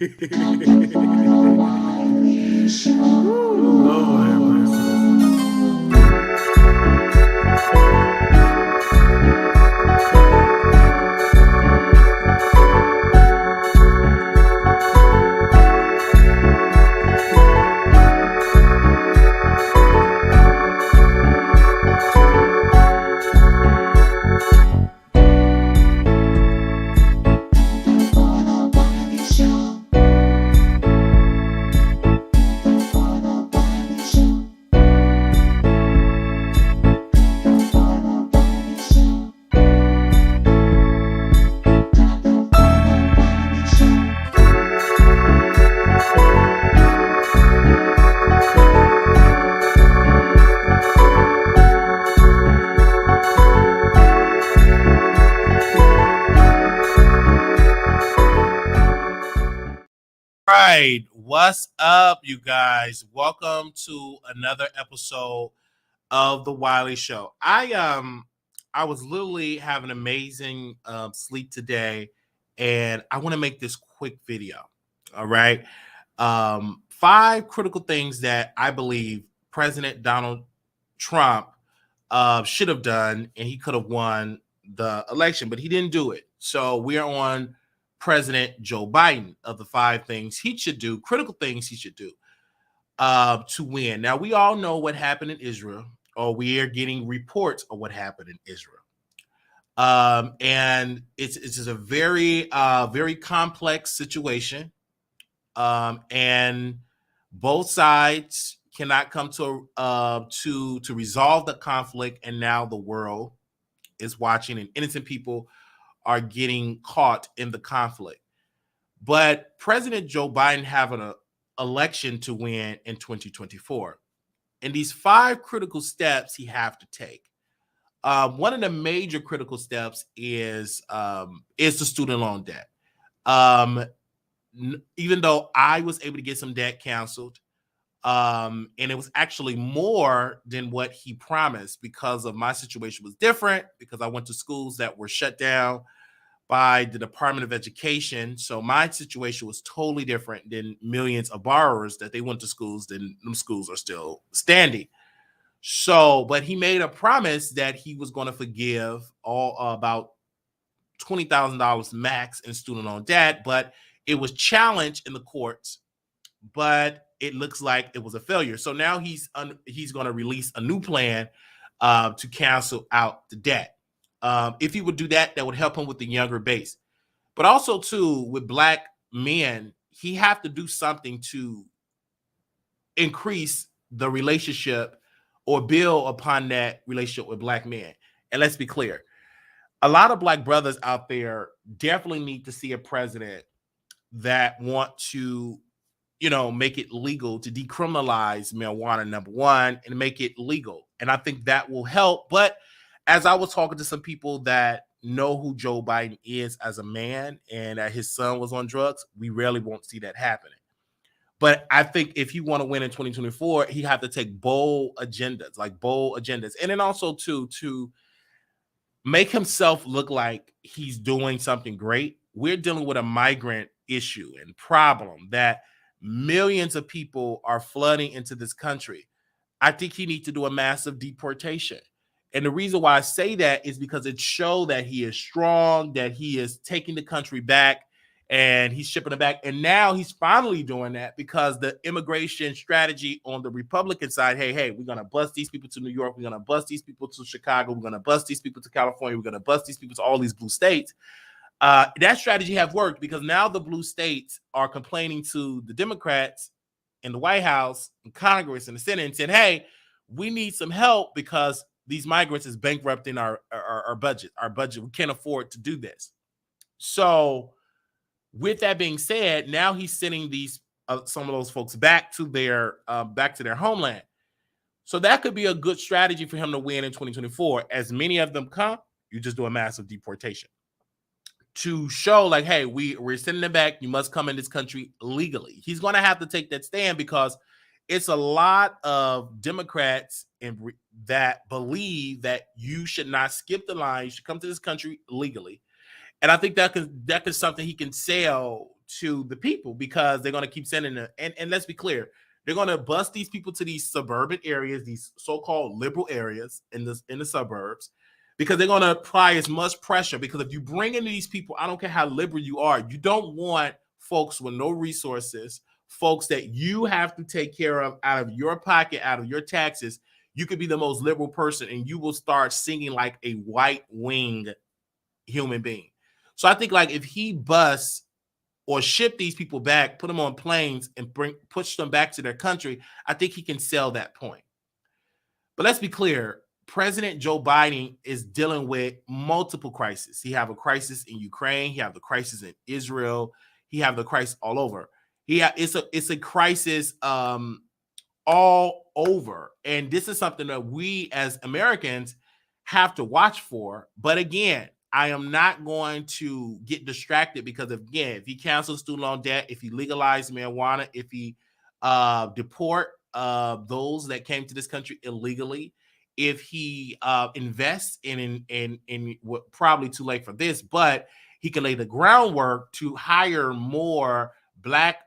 Lord have mercy. Right, what's up, you guys? Welcome to another episode of the Wiley Show. I was literally having amazing sleep today, and I want to make this quick video. All right, 5 critical things that I believe President Donald Trump should have done, and he could have won the election, but he didn't do it. So we are on President Joe Biden of the 5 things he should do, critical things he should do to win. Now, we all know what happened in Israel, or we are getting reports of what happened in Israel. And it's just a very complex situation. And both sides cannot come to resolve the conflict, and now the world is watching, and innocent people are getting caught in the conflict. But President Joe Biden having an election to win in 2024, and these 5 critical steps he have to take. One of the major critical steps is the student loan debt. Even though I was able to get some debt canceled, and it was actually more than what he promised, because of my situation was different, because I went to schools that were shut down by the Department of Education. So my situation was totally different than millions of borrowers that they went to schools, then them schools are still standing. So, but he made a promise that he was going to forgive all about $20,000 max in student loan debt, but it was challenged in the courts, but it looks like it was a failure. So now he's going to release a new plan to cancel out the debt. If he would do that, that would help him with the younger base. But also, too, with Black men, he have to do something to increase the relationship or build upon that relationship with Black men. And let's be clear, a lot of Black brothers out there definitely need to see a president that want to, make it legal to decriminalize marijuana, number one, and make it legal. And I think that will help. But as I was talking to some people that know who Joe Biden is as a man, and that his son was on drugs, we rarely won't see that happening. But I think if you want to win in 2024, he have to take bold agendas. And then also to make himself look like he's doing something great. We're dealing with a migrant issue and problem that millions of people are flooding into this country. I think he needs to do a massive deportation. And the reason why I say that is because it shows that he is strong, that he is taking the country back, and he's shipping it back. And now he's finally doing that, because the immigration strategy on the Republican side, hey, we're going to bust these people to New York. We're going to bust these people to Chicago. We're going to bust these people to California. We're going to bust these people to all these blue states. That strategy have worked, because now the blue states are complaining to the Democrats in the White House and Congress and the Senate and said, hey, we need some help because these migrants is bankrupting our budget. Our budget, we can't afford to do this. So with that being said, now he's sending these some of those folks back to their homeland. So that could be a good strategy for him to win in 2024. As many of them come, you just do a massive deportation to show like, hey, we're sending them back. You must come in this country legally. He's going to have to take that stand, because it's a lot of Democrats that believe that you should not skip the line. You should come to this country legally. And I think that is something he can sell to the people because they're going to keep sending them. And let's be clear, they're going to bus these people to these suburban areas, these so-called liberal areas in the suburbs, because they're going to apply as much pressure. Because if you bring in these people, I don't care how liberal you are, you don't want folks with no resources, folks that you have to take care of out of your pocket, out of your taxes. You could be the most liberal person and you will start singing like a white-winged human being. So I think like if he busts or ship these people back, put them on planes and push them back to their country, I think he can sell that point. But let's be clear, President Joe Biden is dealing with multiple crises. He have a crisis in Ukraine, he have the crisis in Israel, he have the crisis all over. It's a crisis all over. And this is something that we as Americans have to watch for. But again, I am not going to get distracted because, again, if he cancels student loan debt, if he legalized marijuana, if he deport those that came to this country illegally, if he invests in what probably too late for this, but he can lay the groundwork to hire more Black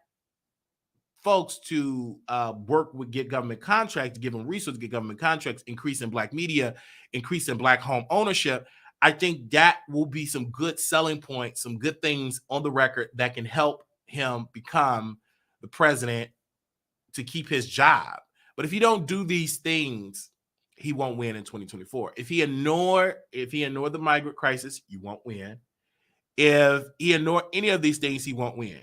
folks to work with, get government contracts, give them resources, get government contracts, increase in Black media, increase in Black home ownership. I think that will be some good selling points, some good things on the record that can help him become the president to keep his job. But if he don't do these things, he won't win in 2024. If he ignore the migrant crisis, you won't win. If he ignore any of these things, he won't win.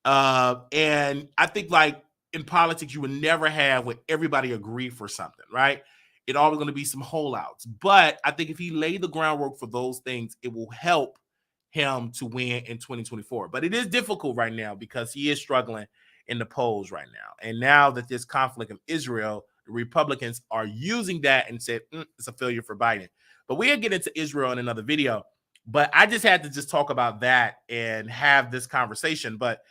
And I think like in politics, you would never have when everybody agree for something, right? It's always going to be some holdouts. But I think if he laid the groundwork for those things, it will help him to win in 2024. But it is difficult right now because he is struggling in the polls right now. And now that this conflict of Israel, the Republicans are using that and said it's a failure for Biden. But we'll get into Israel in another video. But I just had to just talk about that and have this conversation. But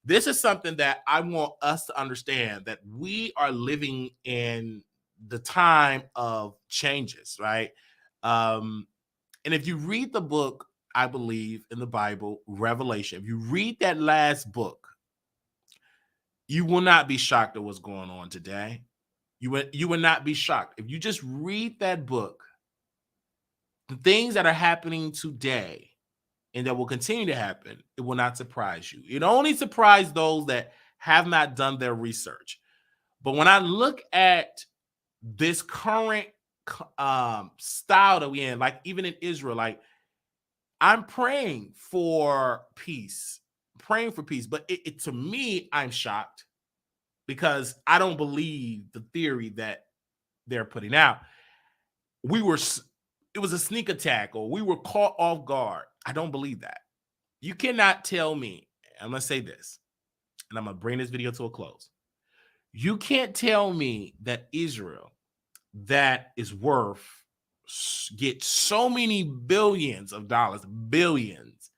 this is something that I want us to understand, that we are living in the time of changes, right? And if you read the book, I believe in the Bible, Revelation, if you read that last book, you will not be shocked at what's going on today. You will not be shocked. If you just read that book, the things that are happening today and that will continue to happen, it will not surprise you. It only surprises those that have not done their research. But when I look at this current style that we're in, like even in Israel, like I'm praying for peace, but to me, I'm shocked because I don't believe the theory that they're putting out. It was a sneak attack or we were caught off guard. I don't believe that. You cannot tell me, I'm going to say this, and I'm going to bring this video to a close. You can't tell me that Israel, that is worth, get so many billions of dollars, billions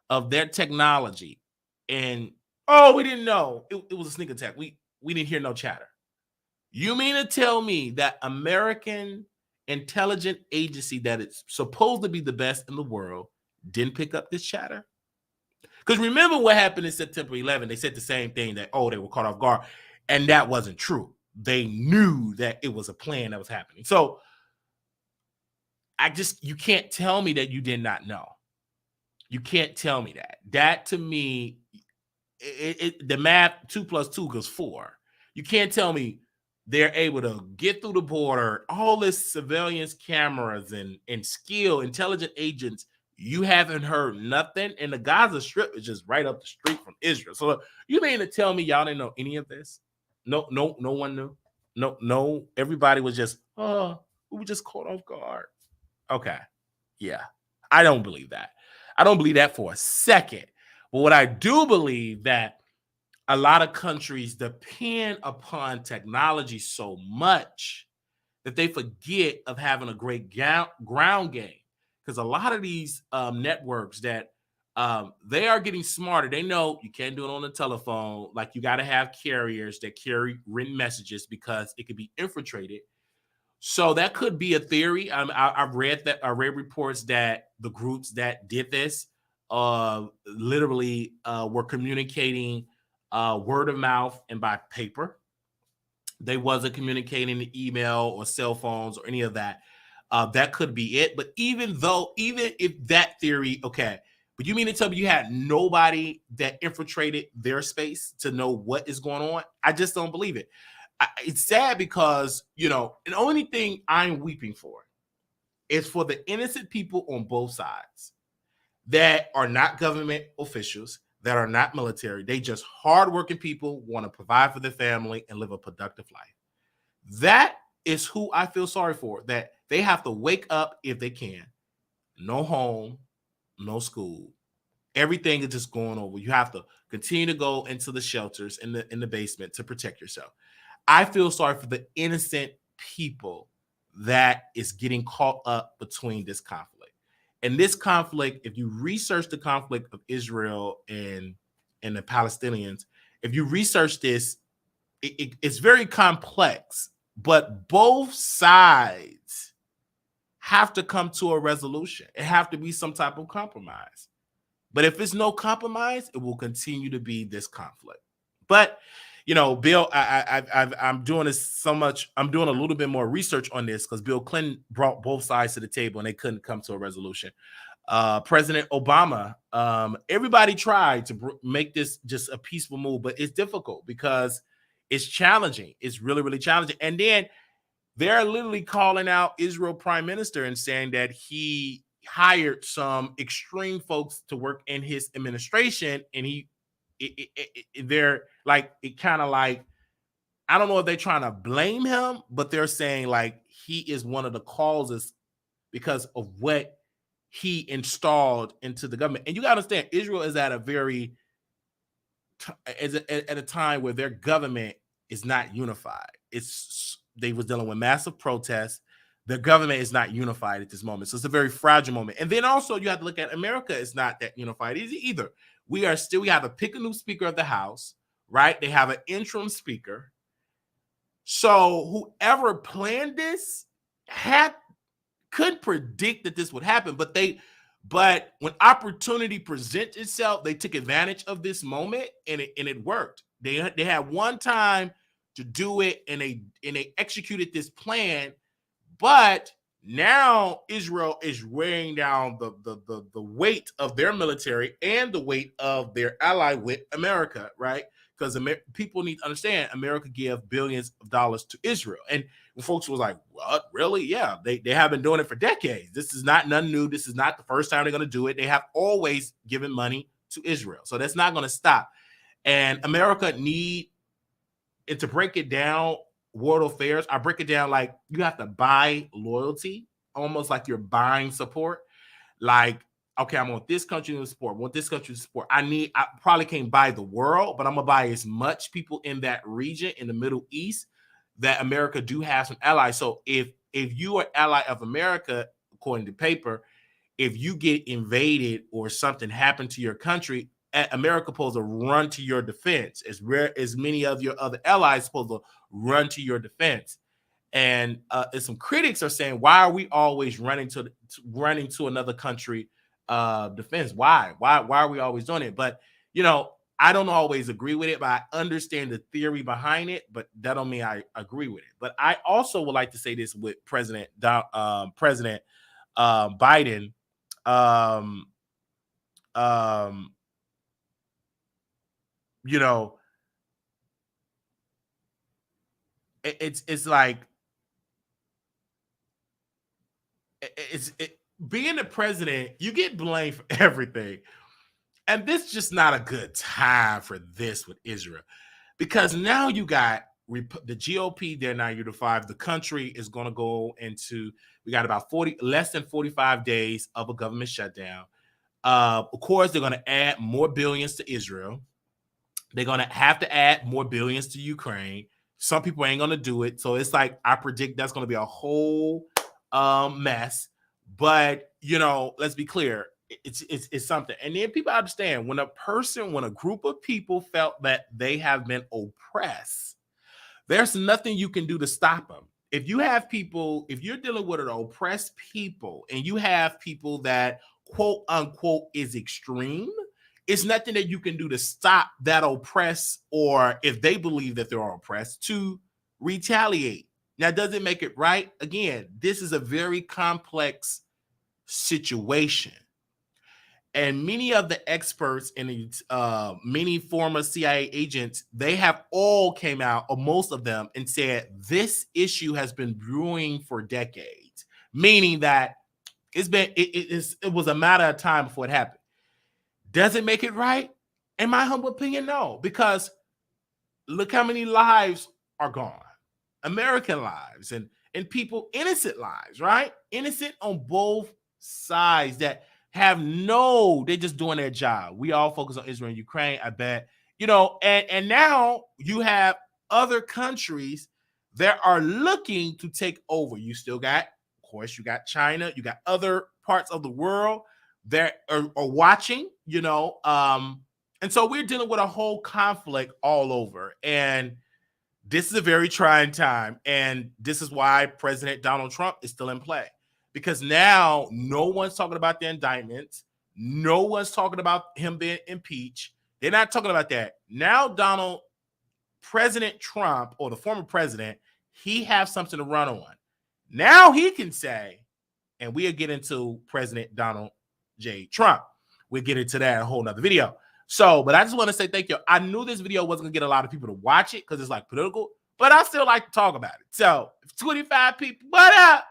of their technology, and we didn't know it was a sneak attack. We didn't hear no chatter. You mean to tell me that American intelligent agency that is supposed to be the best in the world didn't pick up this chatter? Because remember what happened in September 11th. They said the same thing, that they were caught off guard, and that wasn't true. They knew that it was a plan that was happening. So you can't tell me that you did not know. You can't tell me that. That to me, the math 2 + 2 = 4. You can't tell me they're able to get through the border, all this surveillance cameras and intelligent agents. You haven't heard nothing, and the Gaza Strip is just right up the street from Israel. So you mean to tell me y'all didn't know any of this? No one knew. No, everybody was just, we were just caught off guard. Okay, yeah, I don't believe that. I don't believe that for a second. But what I do believe, that a lot of countries depend upon technology so much that they forget of having a great ground game. Because a lot of these networks that they are getting smarter. They know you can't do it on the telephone. Like you got to have carriers that carry written messages because it could be infiltrated. So that could be a theory. I've read reports that the groups that did this literally were communicating word of mouth and by paper. They wasn't communicating in email or cell phones or any of that. That could be it. But even if that theory, okay, but you mean to tell me you had nobody that infiltrated their space to know what is going on? I just don't believe it. It's sad because, the only thing I'm weeping for is for the innocent people on both sides that are not government officials, that are not military. They just hardworking people want to provide for their family and live a productive life. That is who I feel sorry for, that they have to wake up if they can. No home, no school. Everything is just going over. You have to continue to go into the shelters in the basement to protect yourself. I feel sorry for the innocent people that is getting caught up between this conflict. And this conflict, if you research the conflict of Israel and the Palestinians, if you research this, it's very complex, but both sides have to come to a resolution. It have to be some type of compromise. But if it's no compromise, it will continue to be this conflict. But Bill, I'm doing this so much. I'm doing a little bit more research on this because Bill Clinton brought both sides to the table and they couldn't come to a resolution. President Obama, everybody tried to make this just a peaceful move, but it's difficult because it's challenging. It's really, really challenging. And then they're literally calling out Israel prime minister and saying that he hired some extreme folks to work in his administration, and they're like, it kind of like, I don't know if they're trying to blame him, but they're saying like he is one of the causes because of what he installed into the government. And you got to understand, Israel is at a very at a time where their government is not unified. They was dealing with massive protests. The government is not unified at this moment. So it's a very fragile moment. And then also you have to look at America is not that unified either. We have to pick a new speaker of the House, right? They have an interim speaker. So whoever planned this couldn't predict that this would happen, but when opportunity presents itself, they took advantage of this moment and it worked. They had one time to do it and they executed this plan. But now Israel is weighing down the weight of their military and the weight of their ally with America, right? Because people need to understand America gave billions of dollars to Israel. And folks was like, what? Really? Yeah, they have been doing it for decades. This is not nothing new. This is not the first time they're going to do it. They have always given money to Israel. So that's not going to stop. And America and to break it down, world affairs, I break it down like you have to buy loyalty, almost like you're buying support. Like, okay, I want this country to support, I want this country to support. I probably can't buy the world, but I'm gonna buy as much people in that region, in the Middle East, that America do have some allies. So if you are ally of America, according to paper, if you get invaded or something happened to your country, America supposed to run to your defense, as many of your other allies supposed to run to your defense. And some critics are saying, why are we always running to another country defense? Why are we always doing it? But I don't always agree with it, but I understand the theory behind it. But that don't mean I agree with it. But I also would like to say this with President Biden. It's like being the president, you get blamed for everything. And this is just not a good time for this with Israel, because now you got the GOP, they're not unified. The country is going to go into, we got about less than 45 days of a government shutdown. Of course, they're going to add more billions to Israel. They're going to have to add more billions to Ukraine. Some people ain't going to do it. So it's like, I predict that's going to be a whole mess. But, let's be clear. It's something. And then people understand when a group of people felt that they have been oppressed, there's nothing you can do to stop them. If you're dealing with an oppressed people and you have people that quote unquote is extreme, it's nothing that you can do to stop that oppress, or if they believe that they're oppressed, to retaliate. Now, does it make it right? Again, this is a very complex situation. And many of the experts and many former CIA agents, they have all came out, or most of them, and said this issue has been brewing for decades, meaning that it was a matter of time before it happened. Does it make it right? In my humble opinion, no, because look how many lives are gone, American lives, and people, innocent lives, right? Innocent on both sides that have they're just doing their job. We all focus on Israel and Ukraine, I bet, and now you have other countries that are looking to take over. You still got, of course, you got China, you got other parts of the world that are watching, and so we're dealing with a whole conflict all over. And this is a very trying time. And this is why President Donald Trump is still in play. Because now no one's talking about the indictments. No one's talking about him being impeached. They're not talking about that. Now President Trump, or the former president, he has something to run on. Now he can say, and we'll get into President Donald J. Trump. We'll get into that in a whole nother video. So, but I just want to say thank you. I knew this video wasn't going to get a lot of people to watch it because it's like political, but I still like to talk about it. So, if 25 people, what up?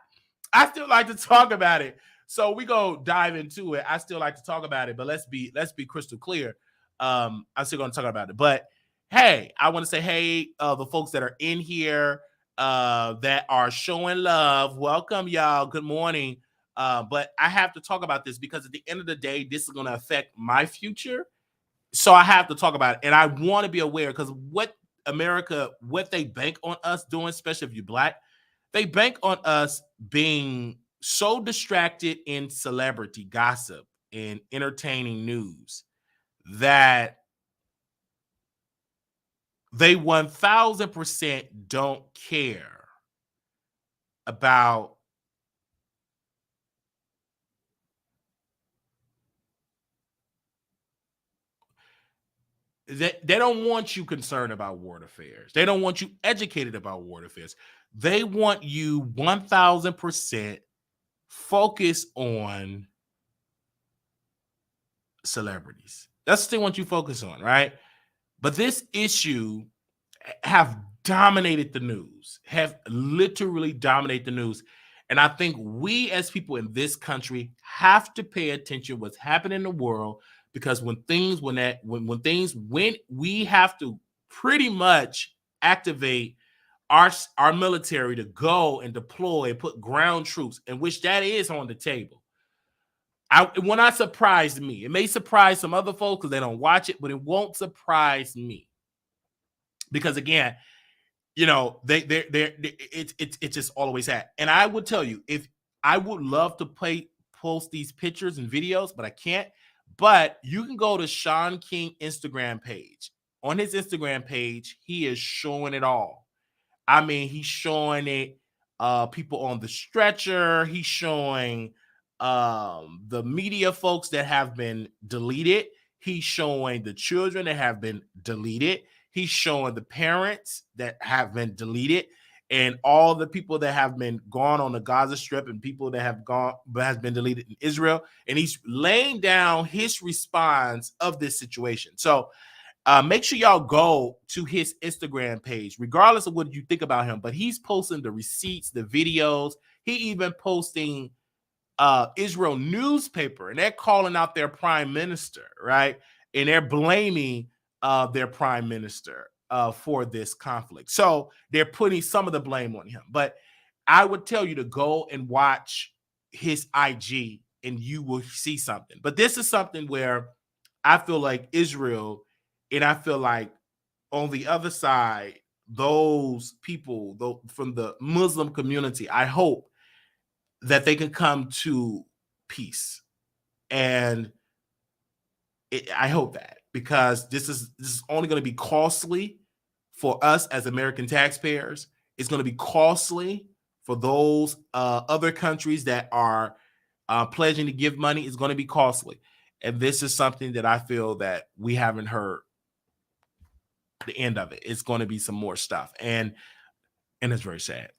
I still like to talk about it. So we go dive into it. I still like to talk about it, but let's be crystal clear. I'm still going to talk about it. But hey, I want to say, hey, the folks that are in here that are showing love, welcome, y'all. Good morning. But I have to talk about this because at the end of the day, this is going to affect my future. So I have to talk about it. And I want to be aware, because what they bank on us doing, especially if you're Black, they bank on us being so distracted in celebrity gossip and entertaining news that they 1000% don't care about they don't want you concerned about world affairs. They don't want you educated about world affairs. They want you 1000% focused on celebrities. That's what they want you focused on, right? But this issue have dominated the news, have literally dominated the news. And I think we as people in this country have to pay attention to what's happening in the world, because when we have to pretty much activate our military to go and deploy and put ground troops, in which that is on the table. It will not surprise me. It may surprise some other folks because they don't watch it, but it won't surprise me. Because again, it's just always that. And I would tell you, if I would love to post these pictures and videos, but I can't. But you can go to Sean King Instagram page. On his Instagram page, he is showing it all. I mean, he's showing it, people on the stretcher. He's showing the media folks that have been deleted. He's showing the children that have been deleted. He's showing the parents that have been deleted, and all the people that have been gone on the Gaza Strip, and people that has been deleted in Israel. And he's laying down his response of this situation. So make sure y'all go to his Instagram page, regardless of what you think about him. But he's posting the receipts, the videos. He even posting Israel newspaper, and they're calling out their prime minister, right? And they're blaming their prime minister for this conflict. So they're putting some of the blame on him. But I would tell you to go and watch his IG, and you will see something. But this is something where I feel like Israel, and I feel like on the other side, those people from the Muslim community, I hope that they can come to peace. And I hope that, because this is only going to be costly for us as American taxpayers. It's going to be costly for those other countries that are pledging to give money is going to be costly. And this is something that I feel that we haven't heard the end of it. It's going to be some more stuff. And it's very sad.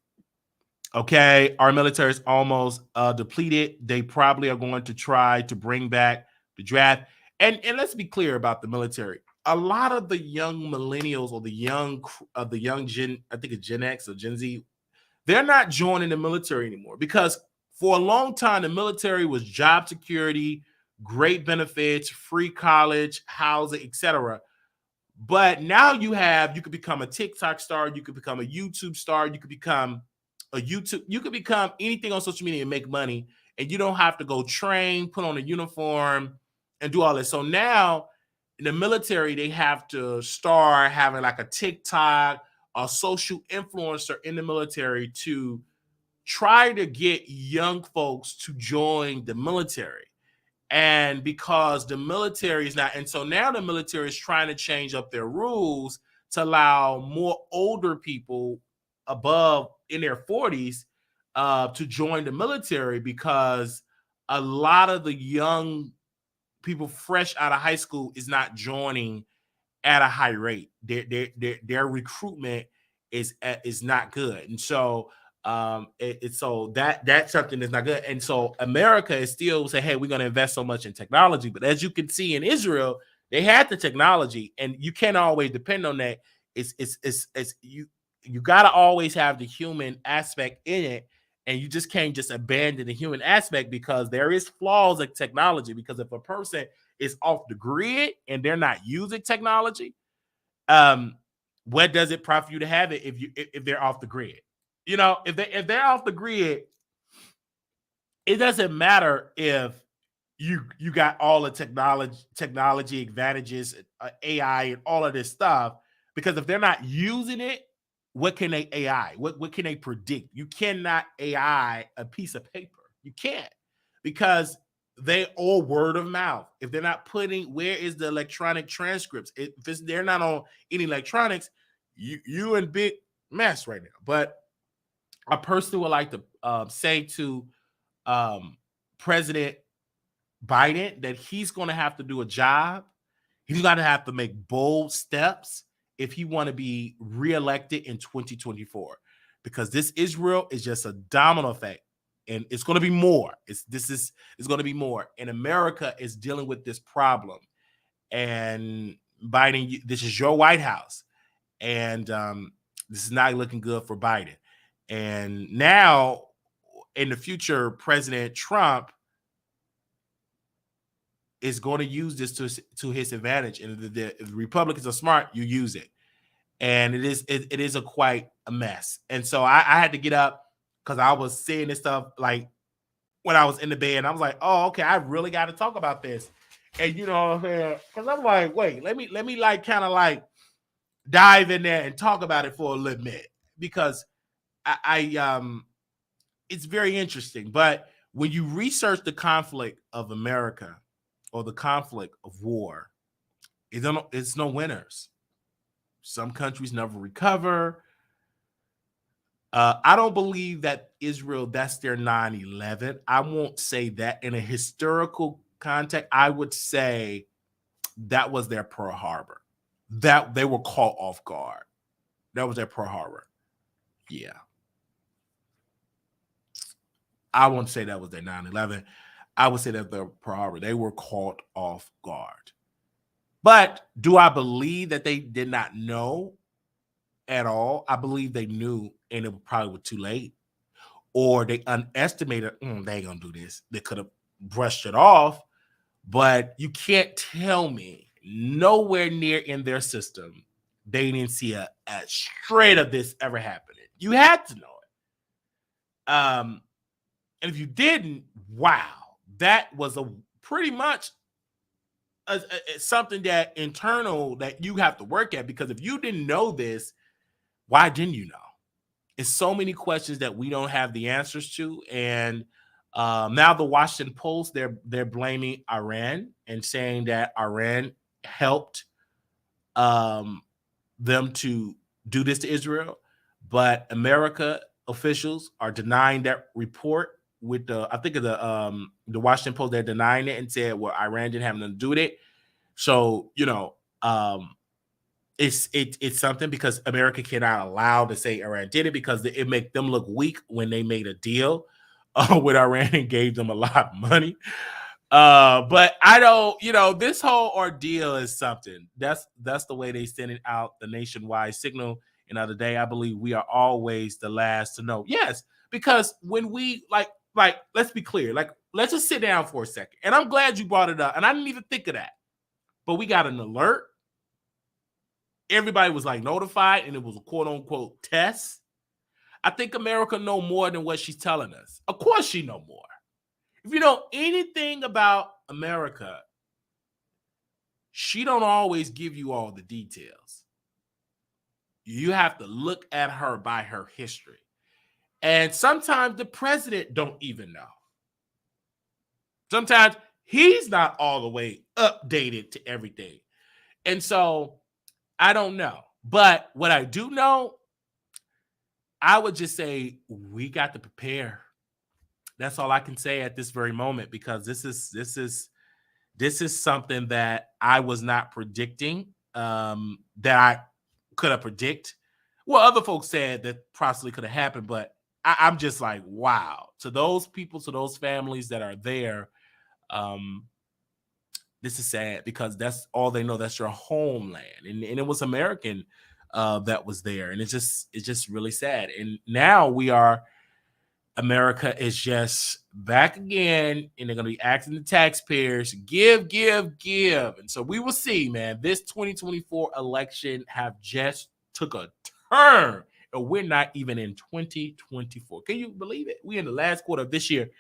Okay, our military is almost depleted. They probably are going to try to bring back the draft. And let's be clear about the military. A lot of the young millennials or the young Gen, I think it's Gen X or Gen Z, they're not joining the military anymore because for a long time the military was job security, great benefits, free college, housing, etc. But now you could become a TikTok star, you could become a YouTube star, you could become anything on social media and make money, and you don't have to go train, put on a uniform, and do all this. So now in the military, they have to start having like a TikTok, a social influencer in the military to try to get young folks to join the military. And because the military is not, and so now the military is trying to change up their rules to allow more older people above in their 40s to join the military, because a lot of the young people fresh out of high school is not joining at a high rate. Their recruitment is not good, and so so that's something that's not good. And so America is still saying, hey, we're going to invest so much in technology, but as you can see in Israel, they had the technology, and you can't always depend on that. It's you got to always have the human aspect in it, and you just can't just abandon the human aspect because there is flaws in technology. Because if a person is off the grid and they're not using technology, what does it profit you to have it if they're off the grid? You know, if they're off the grid, it doesn't matter if you got all the technology advantages, AI, and all of this stuff, because if they're not using it, what can they AI? What can they predict? You cannot AI a piece of paper. You can't, because they all word of mouth. If they're not putting, where is the electronic transcripts? They're not on any electronics, you in big mess right now. But I personally would like to say to President Biden that he's going to have to do a job. He's going to have to make bold steps if he want to be reelected in 2024, because this Israel is just a domino effect, and it's going to be more. It's going to be more, and America is dealing with this problem. And Biden, this is your White House, and this is not looking good for Biden. And now, in the future, President Trump is going to use this to his advantage. And if the Republicans are smart, you use it. And it is quite a mess. And so I had to get up because I was seeing this stuff like when I was in the bed. And I was like, oh, okay, I really got to talk about this. And you know, because I'm like, wait, let me like kind of like dive in there and talk about it for a little bit, because I it's very interesting. But when you research the conflict of America or the conflict of war, it's no winners. Some countries never recover. I don't believe that Israel, that's their 9/11. I won't say that in a historical context. I would say that was their Pearl Harbor. That they were caught off guard. That was their Pearl Harbor. Yeah. I won't say that was their 9/11. I would say that their Pearl Harbor. They were caught off guard. But do I believe that they did not know at all? I believe they knew, and it probably was too late. Or they underestimated, they ain't gonna do this. They could have brushed it off, but you can't tell me nowhere near in their system they didn't see a shred of this ever happening. You had to know it. And if you didn't, wow, that was a pretty much something that internal that you have to work at, because if you didn't know this, why didn't you know? It's so many questions that we don't have the answers to. And now the Washington Post, they're blaming Iran and saying that Iran helped them to do this to Israel. But America officials are denying that report, with the, I think of the Washington Post, they're denying it and said, well, Iran didn't have nothing to do with it. So, it's something, because America cannot allow to say Iran did it, because it make them look weak when they made a deal with Iran and gave them a lot of money. But I don't, this whole ordeal is something. That's the way they send it out, the nationwide signal. And other day, I believe we are always the last to know. Yes, because when we like, let's be clear, like, let's just sit down for a second. And I'm glad you brought it up. And I didn't even think of that. But we got an alert. Everybody was like notified, and it was a quote unquote test. I think America know more than what she's telling us. Of course she know more. If you know anything about America, she don't always give you all the details. You have to look at her by her history. And sometimes the president don't even know. Sometimes he's not all the way updated to everything. And so I don't know. But what I do know, I would just say we got to prepare. That's all I can say at this very moment, because this is something that I was not predicting, that I could have predict. Well, other folks said that possibly could have happened, but I'm just like, wow. To those people, to those families that are there, this is sad, because that's all they know. That's your homeland, and it was American that was there, and it's just really sad. And now America is just back again, and they're going to be asking the taxpayers, give. And so we will see, man. This 2024 election have just took a turn, and we're not even in 2024. Can you believe it? We're in the last quarter of this year.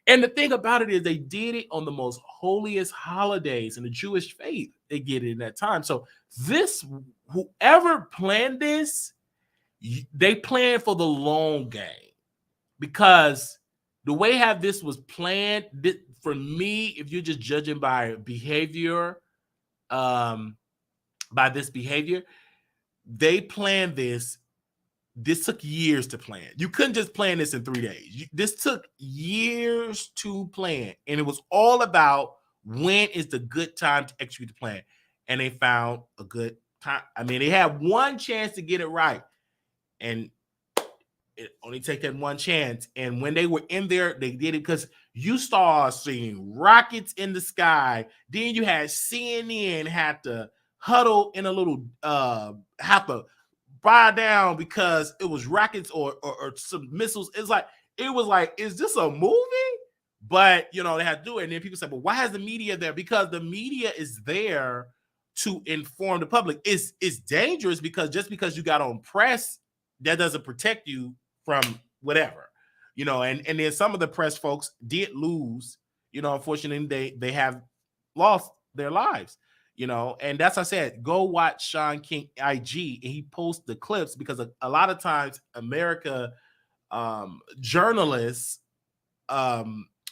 And the thing about it is they did it on the most holiest holidays in the Jewish faith. They get it in that time. So whoever planned this, they planned for the long game. Because the way how this was planned, for me, if you're just judging by behavior, by this behavior, they planned this. This took years to plan. You couldn't just plan this in 3 days. This took years to plan. And it was all about when is the good time to execute the plan. And they found a good time. I mean, they had one chance to get it right. And it only take that one chance. And when they were in there, they did it, because you started seeing rockets in the sky. Then you had CNN had to huddle in a little, have to buy down because it was rockets or some missiles. It was like, is this a movie? But they had to do it. And then people say, but why is the media there? Because the media is there to inform the public. It's dangerous, because just because you got on press, that doesn't protect you from whatever, and then some of the press folks did lose, unfortunately they have lost their lives, and that's, I said, go watch Sean King IG, and he posts the clips, because a lot of times America journalists are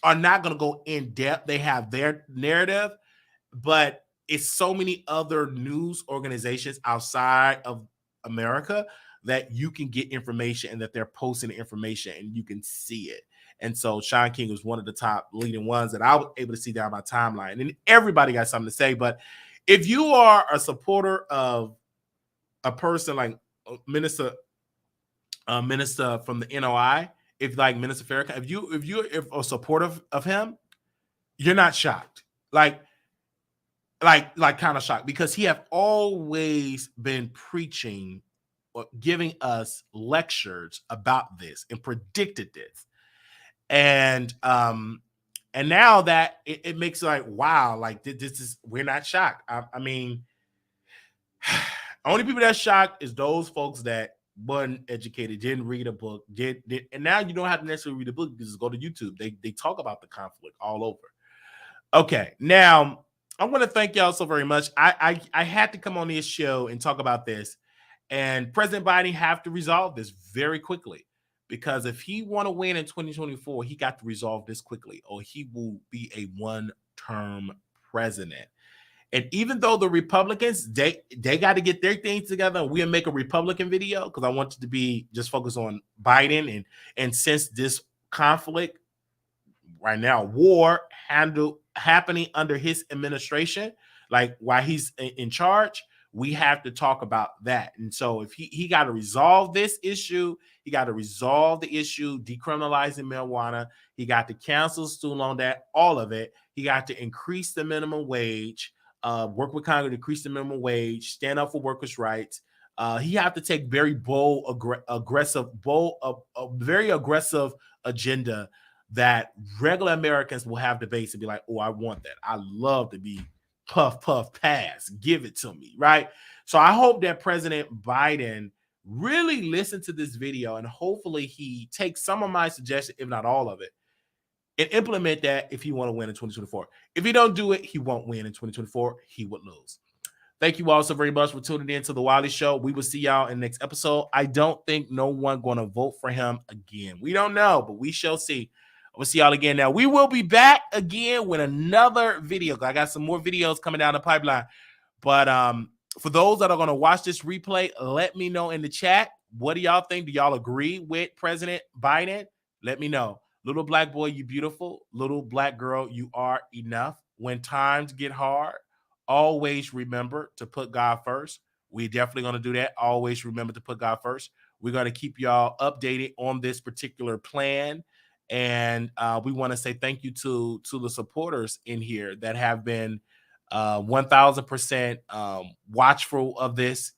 not going to go in depth. They have their narrative, but it's so many other news organizations outside of America that you can get information, and that they're posting the information and you can see it. And so Sean King was one of the top leading ones that I was able to see down my timeline. And everybody got something to say. But if you are a supporter of a person like Minister from the NOI, if like Minister Farrakhan, if you're a supporter of him, you're not shocked. Like kind of shocked, because he have always been preaching or giving us lectures about this and predicted this. And now that it makes it like, wow, like this is, we're not shocked. I mean, only people that's shocked is those folks that weren't educated, didn't read a book, did, and now you don't have to necessarily read a book, because go to YouTube. They talk about the conflict all over. Okay, now I want to thank y'all so very much. I had to come on this show and talk about this. And President Biden have to resolve this very quickly, because if he want to win in 2024, he got to resolve this quickly, or he will be a one-term president. And even though the Republicans, they got to get their things together, we'll make a Republican video, because I want it to be just focused on Biden. And since this conflict right now, war happening under his administration, like while he's in charge, we have to talk about that. And so if he got to resolve this issue, he got to resolve the issue decriminalizing marijuana. He got to cancel student loan debt, all of it. He got to increase the minimum wage, work with Congress to increase the minimum wage, stand up for workers' rights. He have to take very bold, very aggressive agenda that regular Americans will have debates and be like, oh, I want that. I love to be puff, puff, pass. Give it to me, right? So I hope that President Biden really listen to this video and hopefully he takes some of my suggestions, if not all of it, and implement that if he want to win in 2024. If he don't do it, he won't win in 2024. He would lose. Thank you all so very much for tuning in to the Wiley Show. We will see y'all in the next episode. I don't think no one going to vote for him again. We don't know, but we shall see. We'll see y'all again. Now, we will be back again with another video. I got some more videos coming down the pipeline. But for those that are going to watch this replay, let me know in the chat. What do y'all think? Do y'all agree with President Biden? Let me know. Little black boy, you beautiful. Little black girl, you are enough. When times get hard, always remember to put God first. We're definitely going to do that. Always remember to put God first. We're going to keep y'all updated on this particular plan. And we want to say thank you to the supporters in here that have been 1000% watchful of this.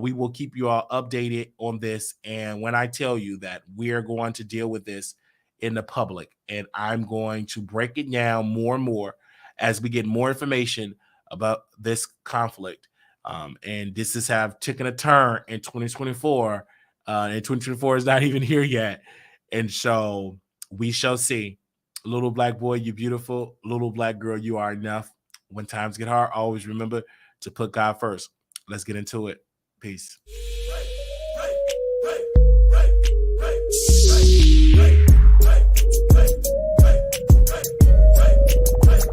We will keep you all updated on this. And when I tell you that we're going to deal with this in the public, and I'm going to break it down more and more as we get more information about this conflict. And this is have taken a turn in 2024. And 2024 is not even here yet. And so we shall see. Little black boy, you're beautiful. Little black girl, you are enough. When times get hard, always remember to put God first. Let's get into it. Peace.